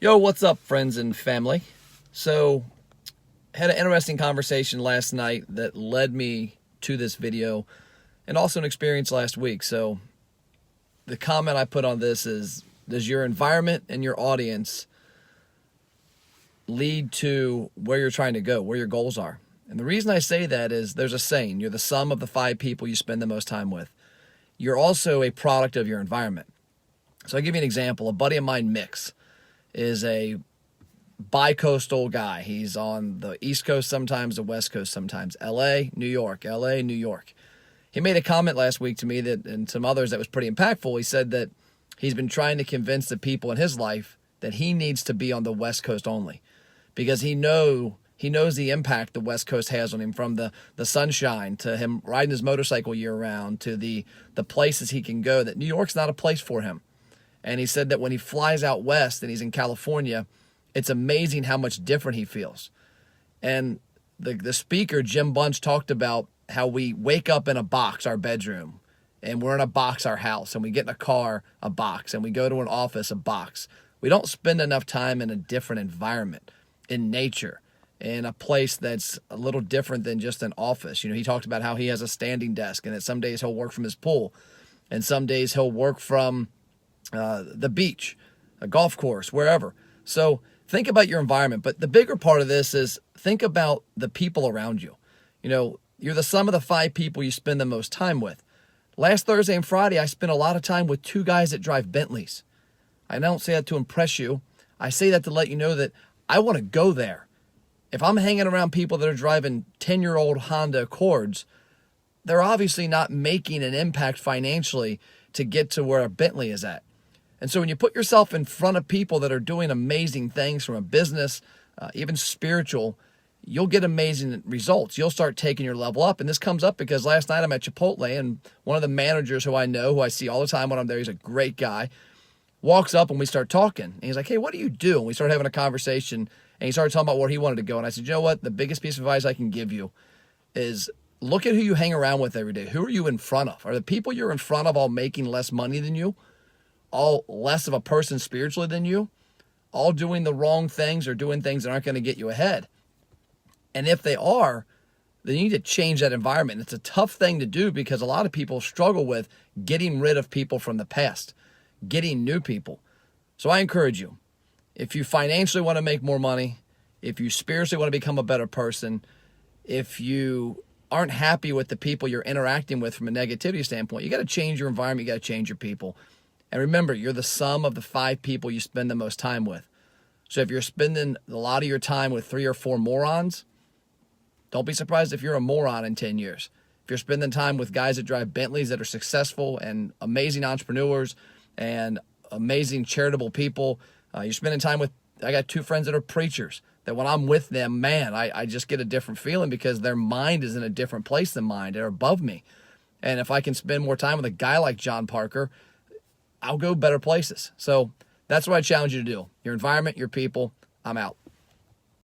Yo, what's up, friends and family? So, had an interesting conversation last night that led me to this video and also an experience last week. So, the comment I put on this is, does your environment and your audience lead to where you're trying to go, where your goals are? And the reason I say that is there's a saying, you're the sum of the 5 people you spend the most time with. You're also a product of your environment. So, I'll give you an example. A buddy of mine, Mix, is a bi-coastal guy. He's on the East Coast sometimes, the West Coast sometimes. LA, New York, LA, New York. He made a comment last week to me that, and some others, that was pretty impactful. He said that he's been trying to convince the people in his life that he needs to be on the West Coast only, because he knows the impact the West Coast has on him, from the sunshine to him riding his motorcycle year round to the places he can go, that New York's not a place for him. And he said that when he flies out west and he's in California, it's amazing how much different he feels. And the speaker, Jim Bunch, talked about how we wake up in a box, our bedroom, and we're in a box, our house, and we get in a car, a box, and we go to an office, a box. We don't spend enough time in a different environment, in nature, in a place that's a little different than just an office. You know, he talked about how he has a standing desk and that some days he'll work from his pool and some days he'll work from the beach, a golf course, wherever. So think about your environment. But the bigger part of this is think about the people around you. You know, you're the sum of the 5 people you spend the most time with. Last Thursday and Friday, I spent a lot of time with 2 guys that drive Bentleys. I don't say that to impress you. I say that to let you know that I want to go there. If I'm hanging around people that are driving 10-year-old Honda Accords, they're obviously not making an impact financially to get to where a Bentley is at. And so when you put yourself in front of people that are doing amazing things from a business, even spiritual, you'll get amazing results. You'll start taking your level up. And this comes up because last night I'm at Chipotle, and one of the managers who I know, who I see all the time when I'm there, he's a great guy, walks up and we start talking. And he's like, hey, what do you do? And we started having a conversation, and he started talking about where he wanted to go. And I said, you know what? The biggest piece of advice I can give you is look at who you hang around with every day. Who are you in front of? Are the people you're in front of all making less money than you? All less of a person spiritually than you? All doing the wrong things or doing things that aren't going to get you ahead? And if they are, then you need to change that environment. It's a tough thing to do because a lot of people struggle with getting rid of people from the past, getting new people. So I encourage you, if you financially want to make more money, if you spiritually want to become a better person, if you aren't happy with the people you're interacting with from a negativity standpoint, you got to change your environment, you got to change your people. And remember, you're the sum of the 5 people you spend the most time with. So if you're spending a lot of your time with 3 or 4 morons, don't be surprised if you're a moron in 10 years. If you're spending time with guys that drive Bentleys that are successful and amazing entrepreneurs and amazing charitable people, you're spending time with, I got 2 friends that are preachers, that when I'm with them, man, I just get a different feeling because their mind is in a different place than mine. They're above me. And if I can spend more time with a guy like John Parker, I'll go better places. So that's what I challenge you to do. Your environment, your people. I'm out.